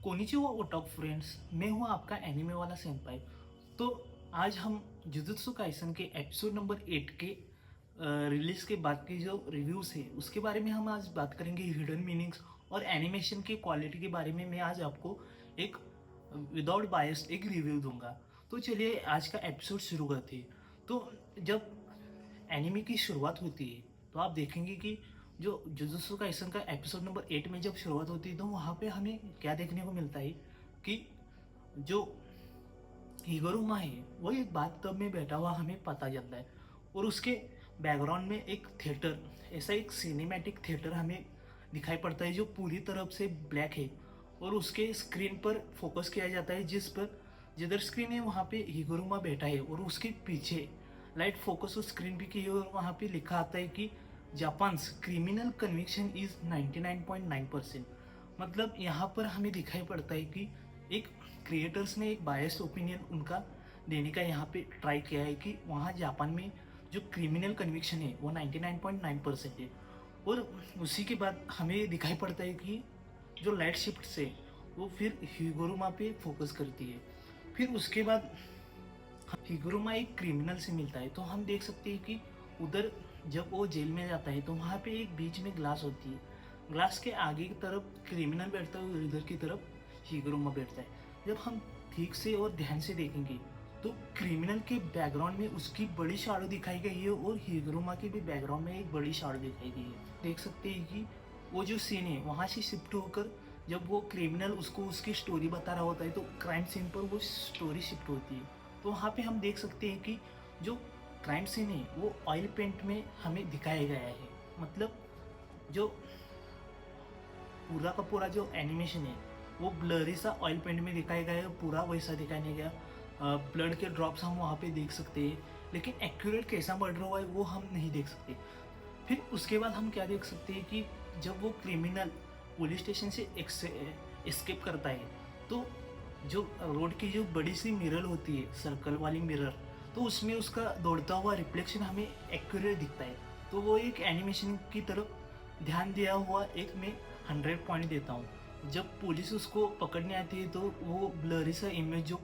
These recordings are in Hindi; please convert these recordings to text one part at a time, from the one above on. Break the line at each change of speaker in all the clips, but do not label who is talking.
कोनिचिवा ओटाक फ्रेंड्स, मैं हूँ आपका एनिमे वाला सेनपाई। तो आज हम जुजुत्सु काइसन के एपिसोड नंबर 8 के रिलीज के बाद के जो रिव्यूज है उसके बारे में हम आज बात करेंगे। हिडन मीनिंग्स और एनिमेशन की क्वालिटी के बारे में मैं आज आपको एक विदाउट बायस एक रिव्यू दूंगा। तो चलिए आज का एपिसोड शुरू करते हैं। तो जब एनिमे की शुरुआत होती है तो आप देखेंगे कि जो जुजुत्सु काइसन का एपिसोड नंबर 8 में जब शुरुआत होती है तो वहाँ पे हमें क्या देखने को मिलता है कि जो हिगुरुमा है वो एक बाथटब में बैठा हुआ हमें पता चलता है। और उसके बैकग्राउंड में एक थिएटर, ऐसा एक सिनेमैटिक थिएटर हमें दिखाई पड़ता है जो पूरी तरफ से ब्लैक है। और उसके स्क्रीन पर फोकस किया जाता है जिधर स्क्रीन है वहाँ पे हिगुरुमा बैठा है और उसके पीछे लाइट फोकस उस स्क्रीन पे की है और वहाँ पे लिखा आता है कि जापान्स क्रिमिनल कन्विक्शन इज 99.9%। मतलब यहाँ पर हमें दिखाई पड़ता है कि एक क्रिएटर्स ने एक बायस्ड ओपिनियन उनका देने का यहाँ पे ट्राई किया है कि वहाँ जापान में जो क्रिमिनल कन्विक्शन है वो 99.9% है। और उसी के बाद हमें दिखाई पड़ता है कि जो लाइट शिफ्ट से वो फिर हिगुरुमा पे फोकस करती है। फिर उसके बाद हिगुरुमा एक क्रिमिनल से मिलता है तो हम देख सकते हैं कि उधर जब वो जेल में जाता है तो वहाँ पे एक बीच में ग्लास होती है। ग्लास के आगे की तरफ क्रिमिनल बैठता है और इधर की तरफ हिगुरुमा बैठता है। जब हम ठीक से और ध्यान से देखेंगे तो क्रिमिनल के बैकग्राउंड में उसकी बड़ी शाडो दिखाई गई है और हिगुरुमा के भी बैकग्राउंड में एक बड़ी शाडो दिखाई गई है। देख सकते हैं कि वो जो सीन है वहाँ से शिफ्ट होकर जब वो क्रिमिनल उसको उसकी स्टोरी बता रहा होता है तो क्राइम सीन पर वो स्टोरी शिफ्ट होती है। तो वहाँ पे हम देख सकते हैं कि जो क्राइम सीन है वो ऑयल पेंट में हमें दिखाया गया है। मतलब जो पूरा का पूरा जो एनिमेशन है वो ब्लरी सा ऑयल पेंट में दिखाया गया है, पूरा वैसा दिखाया नहीं गया। ब्लड के ड्रॉप्स हम वहाँ पे देख सकते हैं लेकिन एक्यूरेट कैसा मर्डर हुआ है वो हम नहीं देख सकते। फिर उसके बाद हम क्या देख सकते हैं कि जब वो क्रिमिनल पुलिस स्टेशन से एस्केप करता है तो जो रोड की जो बड़ी सी मिरर होती है, सर्कल वाली मिरर, तो उसमें उसका दौड़ता हुआ रिफ्लेक्शन हमें एक्यूरेट दिखता है। तो वो एक एनिमेशन की तरफ ध्यान दिया हुआ एक मैं 100 पॉइंट देता हूँ। जब पुलिस उसको पकड़ने आती है तो वो ब्लरी सा इमेज जो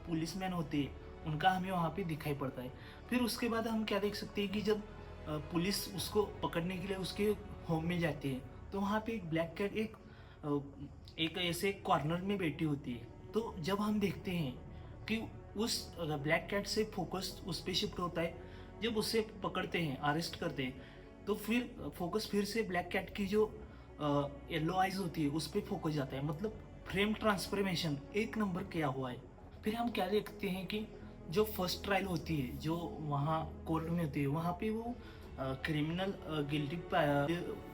पुलिसमैन होते हैं उनका हमें वहाँ पे दिखाई पड़ता है। फिर उसके बाद हम क्या देख सकते हैं कि जब पुलिस उसको पकड़ने के लिए उसके होम में जाती है तो वहाँ पे एक ब्लैक कैट एक ऐसे कॉर्नर में बैठी होती है। तो जब हम देखते हैं कि उस ब्लैक कैट से फोकस उस पर शिफ्ट होता है, जब उसे पकड़ते हैं, अरेस्ट करते हैं, तो फिर फोकस फिर से ब्लैक कैट की जो येलो आइज होती है उस पर फोकस जाता है। मतलब फ्रेम ट्रांसफॉर्मेशन एक नंबर किया हुआ है। फिर हम क्या देखते हैं कि जो फर्स्ट ट्रायल होती है जो वहाँ कोर्ट में होती है वहाँ पे वो क्रिमिनल गिल्टी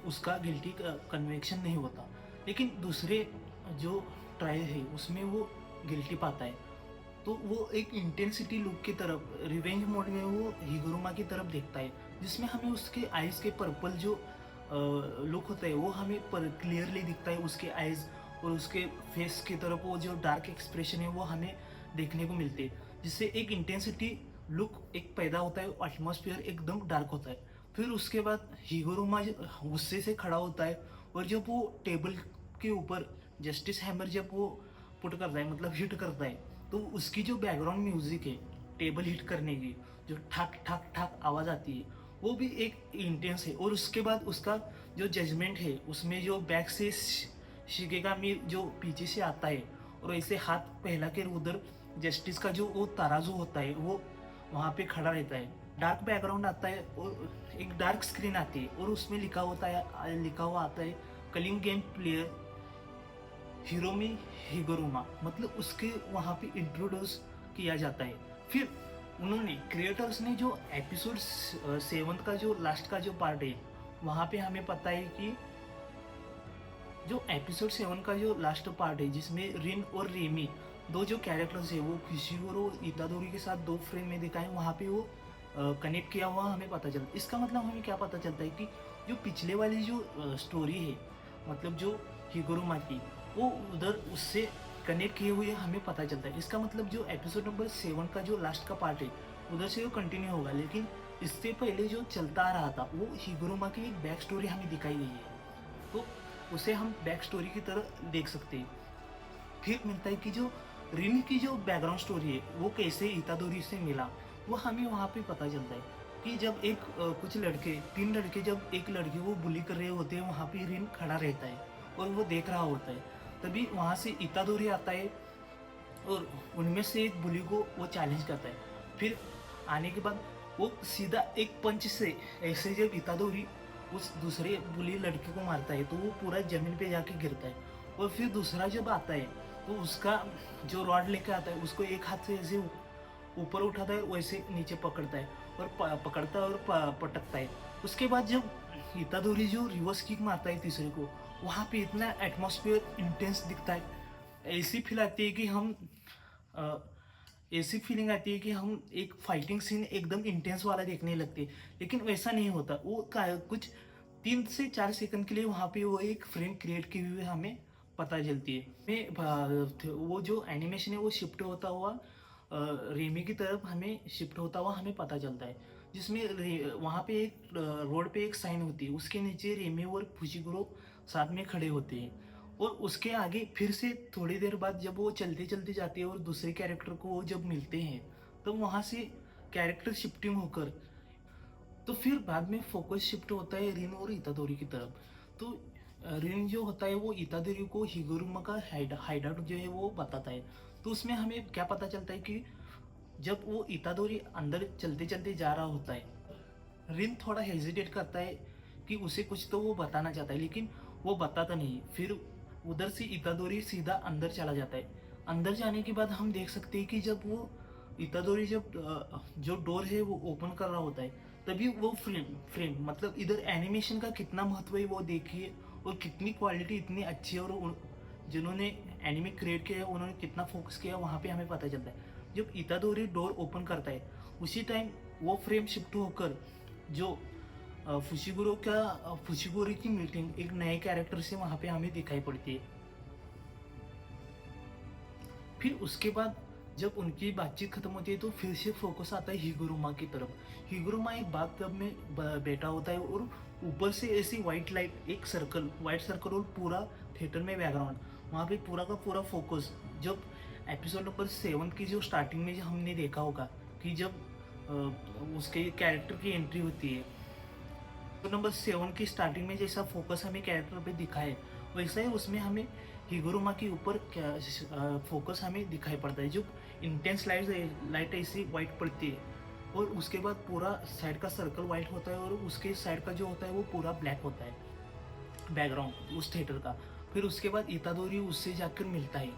उसका गिल्टी कन्विक्शन नहीं होता, लेकिन दूसरे जो ट्रायल है उसमें वो गिल्टी पाता है। तो वो एक इंटेंसिटी लुक की तरफ रिवेंज मोड में वो हिगुरुमा की तरफ देखता है जिसमें हमें उसके आइज़ के पर्पल जो लुक होता है वो हमें क्लियरली दिखता है। उसके आइज़ और उसके फेस की तरफ वो जो डार्क एक्सप्रेशन है वो हमें देखने को मिलते हैं जिससे एक इंटेंसिटी लुक एक पैदा होता है, एटमॉस्फेयर एकदम डार्क होता है। फिर उसके बाद हिगुरुमा गुस्से से खड़ा होता है और जब वो टेबल के ऊपर जस्टिस हैमर जब वो पुट करता है, मतलब हिट करता है, तो उसकी जो बैकग्राउंड म्यूजिक है टेबल हिट करने की जो ठक ठक ठक आवाज़ आती है वो भी एक इंटेंस है। और उसके बाद उसका जो जजमेंट है उसमें जो बैक से शिगेगामी जो पीछे से आता है और ऐसे हाथ फैला के उधर जस्टिस का जो वो तराजू होता है वो वहाँ पे खड़ा रहता है। डार्क बैकग्राउंड आता है और एक डार्क स्क्रीन आती है और उसमें लिखा हुआ आता है कलिंग गेम प्लेयर हिरोमी हिगुरुमा। मतलब उसके वहाँ पे इंट्रोड्यूस किया जाता है। फिर उन्होंने क्रिएटर्स ने जो एपिसोड 7 का जो लास्ट का जो पार्ट है वहाँ पे हमें पता है कि जो एपिसोड 7 का जो लास्ट पार्ट है जिसमें रिन और रेमी दो जो कैरेक्टर्स है वो किशिगोरो और इतादोरी के साथ दो फ्रेम में दिखाए वहाँ पे वो कनेक्ट किया हुआ हमें पता चलता है। इसका मतलब हमें क्या पता चलता है कि जो पिछले वाली जो स्टोरी है, मतलब जो हिगुरुमा की, वो उधर उससे कनेक्ट किए हुए हमें पता चलता है। इसका मतलब जो एपिसोड नंबर 7 का जो लास्ट का पार्ट है उधर से वो कंटिन्यू होगा, लेकिन इससे पहले जो चलता आ रहा था वो हिगुरुमा की एक बैक स्टोरी हमें दिखाई गई है। तो उसे हम बैक स्टोरी की तरह देख सकते हैं। फिर मिलता है कि जो रिन की जो बैकग्राउंड स्टोरी है वो कैसे इतादोरी से मिला, वो हमें वहाँ पे पता चलता है कि जब कुछ लड़के, 3 लड़के जब एक लड़के को बुली कर रहे होते हैं, वहाँ पे रिन खड़ा रहता है और वो देख रहा होता है। तभी वहाँ से इतादोरी आता है और उनमें से एक बुली को वो चैलेंज करता है। फिर आने के बाद वो सीधा एक पंच से ऐसे जब इतादोरी उस दूसरे बुली लड़के को मारता है तो वो पूरा जमीन पे जाके गिरता है। और फिर दूसरा जब आता है तो उसका जो रॉड लेके आता है उसको एक हाथ से ऐसे ऊपर उठाता है, वैसे नीचे पकड़ता है और पकड़ता है और पटकता है। उसके बाद जब इतादोरी जो रिवर्स किक मारता है तीसरे को, वहाँ पे इतना एटमॉस्फेयर इंटेंस दिखता है। ऐसी फील आती है कि हम अ, ऐसी फीलिंग आती है कि हम एक फाइटिंग सीन एकदम इंटेंस वाला देखने लगते हैं। लेकिन वैसा नहीं होता, वो कुछ 3 से 4 सेकंड के लिए वहाँ पे वो एक फ्रेम क्रिएट की हुई हमें पता चलती है। वो जो एनिमेशन है वो शिफ्ट होता हुआ रेमी की तरफ हमें शिफ्ट होता हुआ हमें पता चलता है, जिसमें वहाँ पे एक रोड पे एक साइन होती है, उसके नीचे रेमी और फुशिगुरो साथ में खड़े होते हैं। और उसके आगे फिर से थोड़ी देर बाद जब वो चलते चलते जाते हैं और दूसरे कैरेक्टर को वो जब मिलते हैं, तो वहाँ से कैरेक्टर शिफ्टिंग होकर तो फिर बाद में फोकस शिफ्ट होता है रिन और इतादोरी की तरफ। तो रिन जो होता है वो इतादोरी को हिगुरुमा का हाइडआउट जो है वो बताता है। तो उसमें हमें क्या पता चलता है कि जब वो इतादोरी अंदर चलते चलते जा रहा होता है, रिन थोड़ा हेजिटेट करता है कि उसे कुछ तो वो बताना चाहता है, लेकिन वो बताता नहीं। फिर उधर से इतादोरी सीधा अंदर चला जाता है। अंदर जाने के बाद हम देख सकते हैं कि जब वो इतादोरी जब जो डोर है वो ओपन कर रहा होता है, तभी वो फ्रेम फ्रेम मतलब इधर एनिमेशन का कितना महत्व है वो देखिए, और कितनी क्वालिटी इतनी अच्छी है, और जिन्होंने एनिमे क्रिएट किया है उन्होंने कितना फोकस किया वहाँ पे हमें पता चलता है। जब इतादोरी डोर ओपन करता है उसी टाइम वो फ्रेम शिफ्ट होकर जो फुशिगुरो की मीटिंग एक नए कैरेक्टर से वहाँ पे हमें दिखाई पड़ती है। फिर उसके बाद जब उनकी बातचीत खत्म होती है तो फिर से फोकस आता है हिगुरुमा की तरफ। हिगुरुमा एक बाथटब में बैठा होता है और ऊपर से ऐसी वाइट लाइट, एक सर्कल, वाइट सर्कल, और पूरा थिएटर में बैकग्राउंड, वहाँ पे पूरा का पूरा फोकस। जब एपिसोड नंबर 7 की जो स्टार्टिंग में जो हमने देखा होगा कि जब उसके कैरेक्टर की एंट्री होती है, तो नंबर 7 की स्टार्टिंग में जैसा फोकस हमें कैरेक्टर पे दिखा है, वैसा ही उसमें हमें हिगुरुमा के ऊपर फोकस हमें दिखाई पड़ता है। जो इंटेंस लाइट ऐसी वाइट पड़ती है और उसके बाद पूरा साइड का सर्कल वाइट होता है और उसके साइड का जो होता है वो पूरा ब्लैक होता है बैकग्राउंड उस थिएटर का। फिर उसके बाद इतादोरी उससे जाकर मिलता है,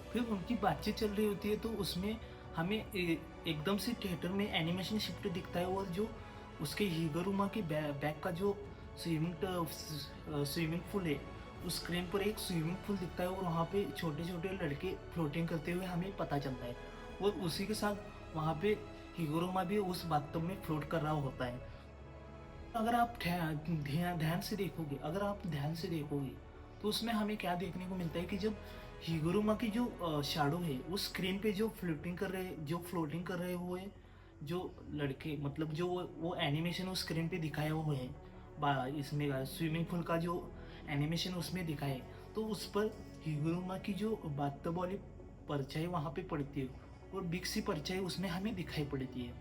फिर उनकी बातचीत चल रही होती है, तो उसमें हमें एकदम से थिएटर में एनिमेशन शिफ्ट दिखता है और जो उसके हिगुरुमा के बैक का जो स्विमिंग पूल है, उस स्क्रीन पर एक स्विमिंग पूल दिखता है और वहाँ पे छोटे छोटे लड़के फ्लोटिंग करते हुए हमें पता चलता है। और उसी के साथ वहाँ पे हिगुरुमा भी उस बाथटब में फ्लोट कर रहा होता है। अगर आप ध्यान से देखोगे, तो उसमें हमें क्या देखने को मिलता है कि जब हिगुरुमा की जो शैडो है उस स्क्रीन पे जो फ्लोटिंग कर रहे हुए जो लड़के, मतलब जो वो एनिमेशन उस स्क्रीन पे दिखाया हुआ है, इसमें स्विमिंग पूल का जो एनिमेशन उसमें दिखाया है, तो उस पर हिगुरुमा की जो बाथटब वाली परछाई वहाँ पे पड़ती है और बिग सी परछाई उसमें हमें दिखाई पड़ती है।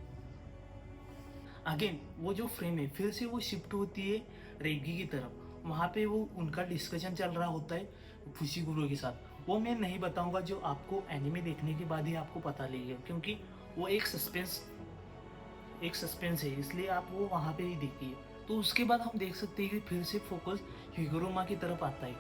अगेन वो जो फ्रेम है फिर से वो शिफ्ट होती है रेगी की तरफ। वहाँ पे वो उनका डिस्कशन चल रहा होता है फुशिगुरो के साथ। वो मैं नहीं बताऊंगा, जो आपको एनिमे देखने के बाद ही आपको पता लगेगा, क्योंकि वो एक सस्पेंस है, इसलिए आप वो वहाँ पे ही देखिए। तो उसके बाद हम देख सकते हैं कि फिर से फोकस हिगुरुमा की तरफ आता है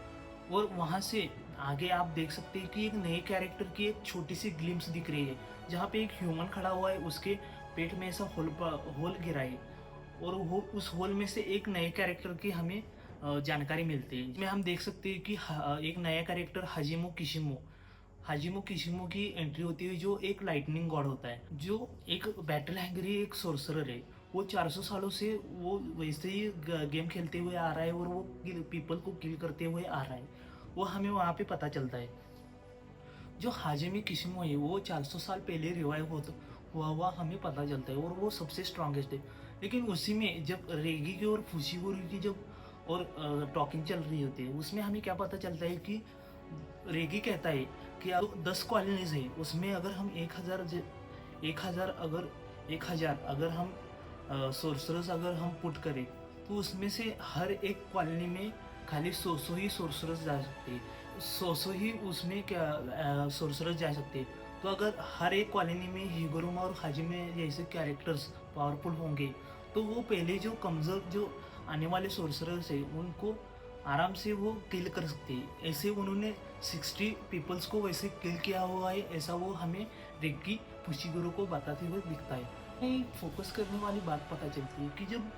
और वहाँ से आगे आप देख सकते हैं कि एक नए कैरेक्टर की एक छोटी सी ग्लिम्स दिख रही है, जहाँ पे एक ह्यूमन खड़ा हुआ है, उसके पेट में ऐसा होल गिरा है और वो उस होल में से एक नए कैरेक्टर की हमें जानकारी मिलती है। इसमें हम देख सकते हैं कि एक नया कैरेक्टर हाजिमो किशिमो की एंट्री होती है, जो एक लाइटनिंग गॉड होता है, जो एक बैटल हैंग्री एक सोर्सरर है। वो 400 सालों से वो वैसे ही गेम खेलते हुए आ रहा है और वो पीपल को किल करते हुए आ रहा है, वो हमें वहाँ पे पता चलता है। जो हाजिमी किशिमो है वो 400 साल पहले रिवाइव हुआ हमें पता चलता है और वो सबसे स्ट्रांगेस्ट है। लेकिन उसी में जब रेगी की और फुशिगुरो की जब और टॉकिंग चल रही होती है, उसमें हमें क्या पता चलता है कि रेगी कहता है कि अब 10 कॉलोनीज है, उसमें अगर हम 1000 अगर हम सोर्सरर्स अगर हम पुट करें तो उसमें से हर एक कॉलोनी में खाली 100 ही सोर्सरर्स जा सकते हैं, 100 ही उसमें क्या सोर्सरर्स जा सकते हैं। तो अगर हर एक कॉलोनी में हिगुरुमा और हाजिमे जैसे कैरेक्टर्स पावरफुल होंगे तो वो पहले जो कमज़ोर जो आने वाले सोर्सरर्स है उनको आराम से वो किल कर सकते हैं। ऐसे उन्होंने 60 पीपल्स को वैसे किल किया हुआ है, ऐसा वो हमें रेगी फुशिगुरु को बताते हुए दिखता है। एक फोकस करने वाली बात पता चलती है कि जब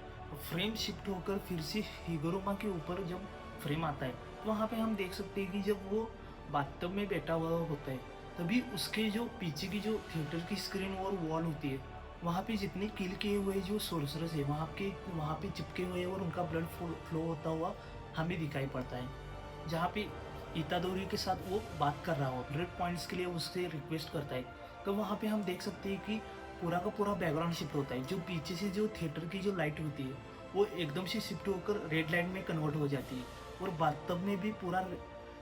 फ्रेम शिफ्ट होकर फिर से हिगुरुमा के ऊपर जब फ्रेम आता है तो वहाँ पे हम देख सकते हैं कि जब वो बाथटब में बैठा हुआ होता है तभी उसके जो पीछे की जो थिएटर की स्क्रीन और वॉल होती है वहाँ पे जितने किल किए हुए जो सोर्सरर्स है वहाँ पे चिपके हुए और उनका ब्लड फ्लो होता हुआ हमें दिखाई पड़ता है। जहाँ पे इतादोरी के साथ वो बात कर रहा हो, रेड पॉइंट्स के लिए उससे रिक्वेस्ट करता है, तो वहाँ पे हम देख सकते हैं कि पूरा का पूरा बैकग्राउंड शिफ्ट होता है। जो पीछे से जो थिएटर की जो लाइट होती है वो एकदम से शिफ्ट होकर रेड लाइट में कन्वर्ट हो जाती है और बाथटब में भी पूरा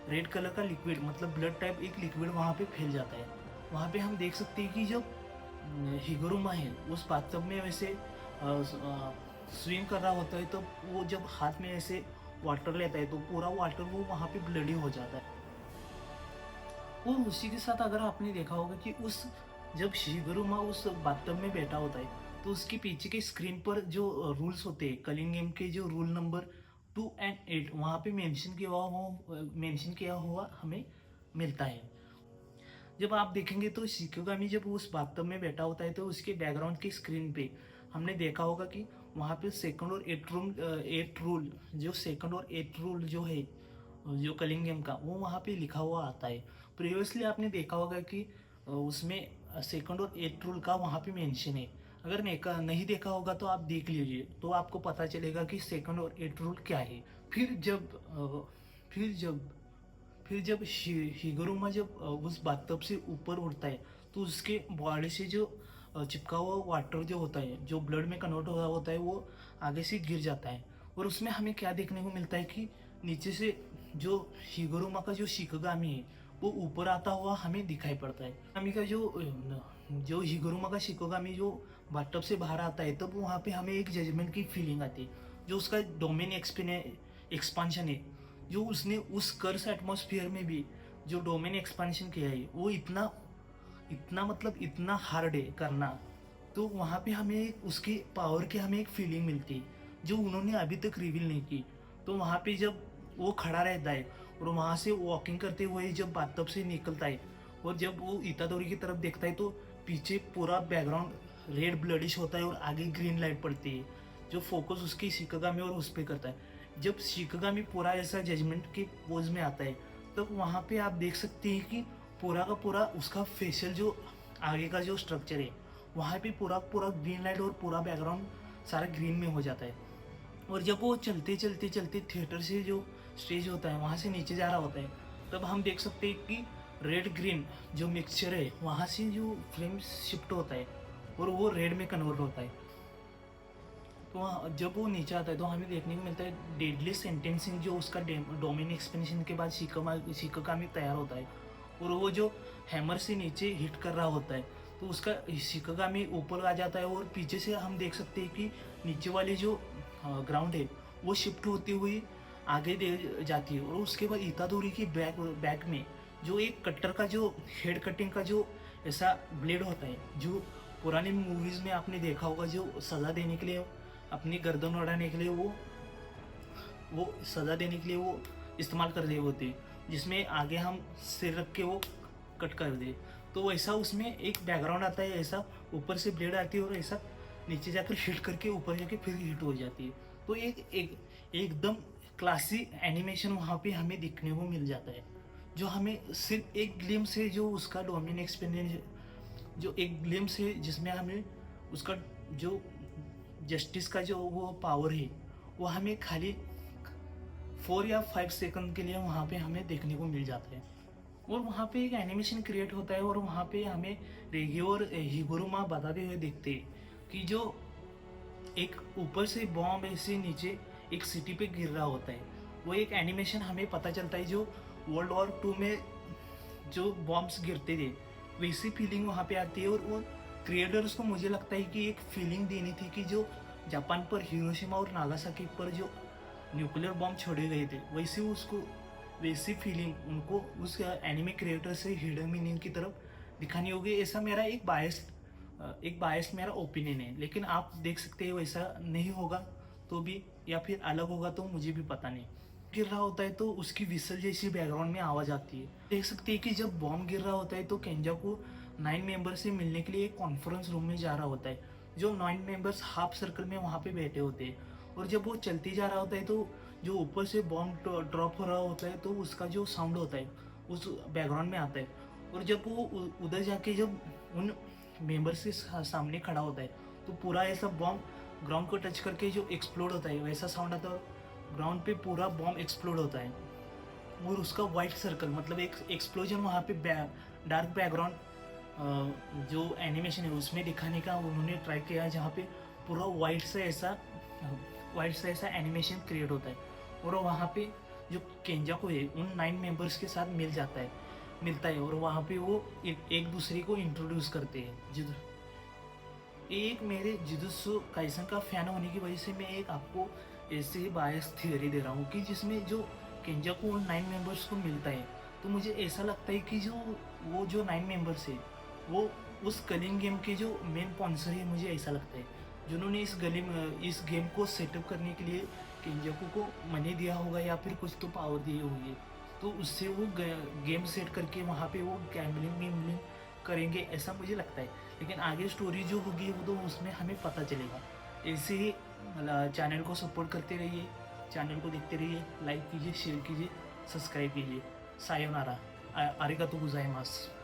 रेड कलर का लिक्विड मतलब ब्लड टाइप एक लिक्विड वहाँ पे फैल जाता है। वहाँ पे हम देख सकते हैं कि जब हिगुरुमा है उस बाथटब में वैसे स्विम कर रहा होता है तो वो जब हाथ में ऐसे वाटर लेता है तो पूरा वाटर वो वहाँ पे ब्लडी हो जाता है। और उसी के साथ अगर आपने देखा होगा कि उस जब शिगुरुमा उस बाथटब में बैठा होता है तो उसके पीछे के स्क्रीन पर जो रूल्स होते हैं कलिंग गेम के जो रूल नंबर 2 और 8 वहाँ पे मेंशन किया हुआ हमें मिलता है। जब आप देखेंगे तो शिकोगामी जब उस बाथटब में बैठा होता है तो उसके बैकग्राउंड की स्क्रीन पे हमने देखा होगा कि वहाँ पे सेकंड और एट रूल जो सेकंड और एट रूल जो है जो कलिंग गेम का वो वहाँ पे लिखा हुआ आता है। प्रीवियसली आपने देखा होगा कि उसमें सेकंड और एट रूल का वहाँ पे मेंशन है। अगर नहीं देखा होगा तो आप देख लीजिए तो आपको पता चलेगा कि सेकंड और एट रूल क्या है। फिर जब फिर जब फिर जब हिगुरुमा जब उस बाथटब से ऊपर उड़ता है तो उसके बॉडी से जो चिपका हुआ वाटर जो होता है जो ब्लड में कन्वर्ट हो रहा होता है वो आगे से गिर जाता है और उसमें हमें क्या देखने को मिलता है कि नीचे से जो हिगुरुमा का जो शिकोगामी है वो ऊपर आता हुआ हमें दिखाई पड़ता है। हमें का जो हिगुरुमा का शिकोगामी जो बाथटब से बाहर आता है तब वहाँ पे हमें एक जजमेंट की फीलिंग आती है। जो उसका डोमेन एक्सपांशन है जो उसने उस कर्स एटमॉस्फेयर में भी जो डोमेन एक्सपांशन किया है वो इतना इतना मतलब इतना हार्ड है करना। तो वहाँ पे हमें उसके पावर की हमें एक फीलिंग मिलती है जो उन्होंने अभी तक रिवील नहीं की। तो वहाँ पे जब वो खड़ा रहता है और वहाँ से वॉकिंग करते हुए जब बाथटब से निकलता है और जब वो इतादोरी की तरफ देखता है तो पीछे पूरा बैकग्राउंड रेड ब्लडिश होता है और आगे ग्रीन लाइट पड़ती है जो फोकस उसकी शिकोगामी और उस पर करता है। जब शिकोगामी पूरा ऐसा जजमेंट के पोज में आता है तब वहाँ पे आप देख सकते हैं कि पूरा का पूरा उसका फेशियल जो आगे का जो स्ट्रक्चर है वहाँ पे पूरा पूरा ग्रीन लाइट और पूरा बैकग्राउंड सारा ग्रीन में हो जाता है। और जब वो चलते चलते चलते थिएटर से जो स्टेज होता है वहाँ से नीचे जा रहा होता है तब हम देख सकते हैं कि रेड ग्रीन जो मिक्सचर है वहाँ से जो फ्लेम शिफ्ट होता है और वो रेड में कन्वर्ट होता है। तो जब वो नीचे आता है तो हमें देखने को मिलता है डेडली सेंटेंसिंग जो उसका डोमेन एक्सपेंशन के बाद शिकोगामी तैयार होता है और वो जो हैमर से नीचे हिट कर रहा होता है तो उसका शिकोगामी ऊपर आ जाता है और पीछे से हम देख सकते हैं कि नीचे वाली जो ग्राउंड है वो शिफ्ट होती हुई आगे दे जाती है और उसके बाद इतादोरी की बैक में जो एक कट्टर का जो हेड कटिंग का जो ऐसा ब्लेड होता है जो पुरानी मूवीज़ में आपने देखा होगा जो सज़ा देने के लिए अपनी गर्दन उड़ाने के लिए वो सज़ा देने के लिए वो इस्तेमाल कर रहे होते जिसमें आगे हम सिर रख के वो कट कर दे। तो वैसा उसमें एक बैकग्राउंड आता है ऐसा ऊपर से ब्लेड आती है और ऐसा नीचे जाकर हिट करके ऊपर जाके फिर हिट हो जाती है। तो एकदम क्लासी एनिमेशन वहाँ पे हमें दिखने को मिल जाता है जो हमें सिर्फ एक ग्लिम्स से जो उसका डोमिन एक्सपीरियंस जो एक ग्लिम्स है जिसमें हमें उसका जो जस्टिस का जो वो पावर है वो हमें खाली 4 या 5 सेकंड के लिए वहाँ पे हमें देखने को मिल जाता है और वहाँ पे एक एनिमेशन क्रिएट होता है और वहाँ पे हमें रेगी और हिगुरुमा बताते हुए दिखते हैं कि जो एक ऊपर से बॉम्ब ऐसे नीचे एक सिटी पे गिर रहा होता है, वो एक एनिमेशन हमें पता चलता है जो वर्ल्ड वॉर 2 में जो बॉम्ब्स गिरते थे वैसी फीलिंग वहाँ पे आती है। और वो क्रिएटर्स को मुझे लगता है कि एक फीलिंग देनी थी कि जो जापान पर हिरोशिमा और नागासाकी पर जो न्यूक्लियर बॉम्ब छोड़े गए थे वैसी फीलिंग उनको उस एनिमे क्रिएटर से हिडन मीनिंग की तरफ दिखानी होगी। ऐसा मेरा एक बायस्ड मेरा ओपिनियन है, लेकिन आप देख सकते हैं वैसा नहीं होगा तो भी, या फिर अलग होगा तो मुझे भी पता नहीं। गिर रहा होता है तो उसकी विसल जैसी बैकग्राउंड में आवाज़ आती है। देख सकते हैं कि जब बॉम्ब गिर रहा होता है तो केंजा को 9 मेंबर से मिलने के लिए एक कॉन्फ्रेंस रूम में जा रहा होता है। जो 9 मेंबर्स हाफ सर्कल में वहाँ पे बैठे होते हैं, और जब वो चलती जा रहा होता है तो जो ऊपर से बॉम्ब ड्रॉप हो रहा होता है तो उसका जो साउंड होता है उस बैकग्राउंड में आता है। और जब वो उधर जाके जब उन मेंबर से सामने खड़ा होता है तो पूरा ऐसा बॉम्ब ग्राउंड को टच करके जो एक्सप्लोड होता है वैसा साउंड आता है। ग्राउंड पे पूरा बॉम्ब एक्सप्लोड होता है और उसका वाइट सर्कल मतलब एक एक्सप्लोजन वहाँ पे डार्क बैकग्राउंड जो एनिमेशन है उसमें दिखाने का उन्होंने ट्राई किया, जहाँ पे पूरा वाइट से ऐसा एनिमेशन क्रिएट होता है। और वहाँ पे जो केंजा को है उन 9 मेंबर्स के साथ मिलता है और वहाँ पे वो एक दूसरे को इंट्रोड्यूस करते हैं। एक मेरे जुजुत्सु काइसन का फैन होने की वजह से मैं एक आपको ऐसे ही बायस थियरी दे रहा हूँ कि जिसमें जो केंजा को उन 9 मेंबर्स को मिलता है तो मुझे ऐसा लगता है कि वो जो 9 मेंबर्स है वो उस कलिंग गेम के जो मेन स्पॉन्सर है, मुझे ऐसा लगता है जिन्होंने इस गेम को सेटअप करने के लिए केंजाकू को मनी दिया होगा या फिर कुछ तो पावर दिए होंगे, तो उससे वो गेम सेट करके वहाँ पे वो गैम्बलिंग करेंगे ऐसा मुझे लगता है। लेकिन आगे स्टोरी जो होगी वो तो उसमें हमें पता चलेगा। ऐसे ही चैनल को सपोर्ट करते रहिए, चैनल को देखते रहिए, लाइक कीजिए, शेयर कीजिए, सब्सक्राइब कीजिए। सायोनारा, आरिगातो गोजाइमासु।